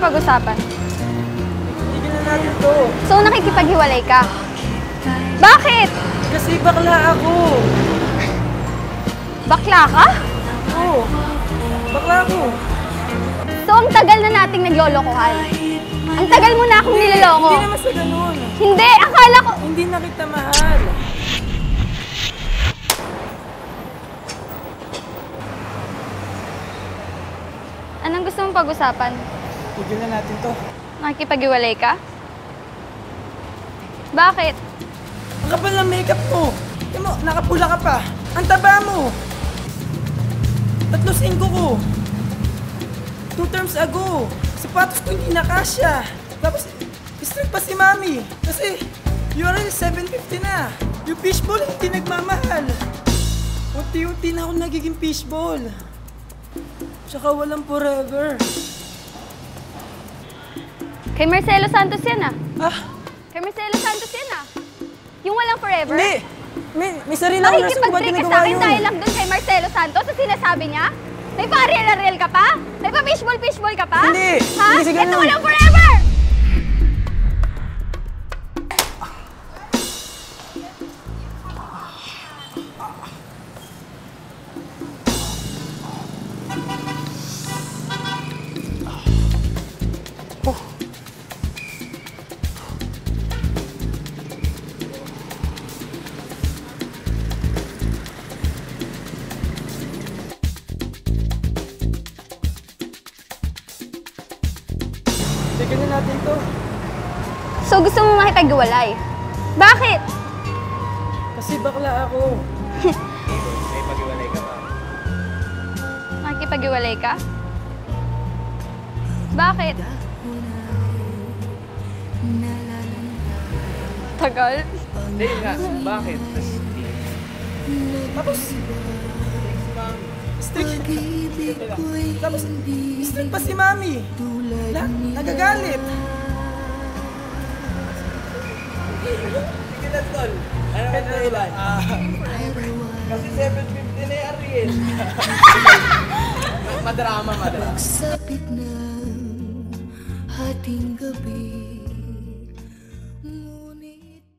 mong pag-usapan? Tignan na natin to. So, nakikipaghiwalay ka? Bakit? Kasi bakla ako. Bakla ka? Oo. Bakla ako. So, ang tagal na nating naglolokohan. Ang tagal mo na akong niloloko. Hindi naman sa ganun. Hindi, akala ko... Hindi na kita mahal. Anong gusto mong pag-usapan? Tignan na natin to. Nakikipaghiwalay ka? Bakit? Ang kapal ng makeup mo. Tingnan mo, nakapula ka pa. Ang taba mo. 3.5 ko. 2 terms ago. Sapatos ko hindi na kasya. Tapos, strict pa si Mami. Kasi, URL 750 na. Yung fishball hindi nagmamahal. Unti-unti na ako nagiging fishball. Tsaka walang forever. Kay Marcelo Santos yan ah. Ah, Kay Marcelo Santos yan ah. Yung walang forever. hindi. May sarili akong rason kung ba't Nakikipag-break ka ginagawa sa akin yun. dahil lang dun kay Marcelo Santos sa sinasabi niya? May pa-real ka pa? May pa-fishball ka pa? Hindi. Ha? Hindi si ganun. Ito walang forever! Tignan na natin to. So gusto mo makipag-iwalay? Bakit? Kasi bakla ako. May pag-iwalay ka ba? Makikipag-iwalay ka? Bakit? Tagal. Hindi nga, bakit? Tapos, strict. Tapos, strict pa si Mami. Nagagalit. Sige na, tol. Ano ka na ilan? Kasi 750 na yung Ariel. Madrama. Pagsapit ng hating gabi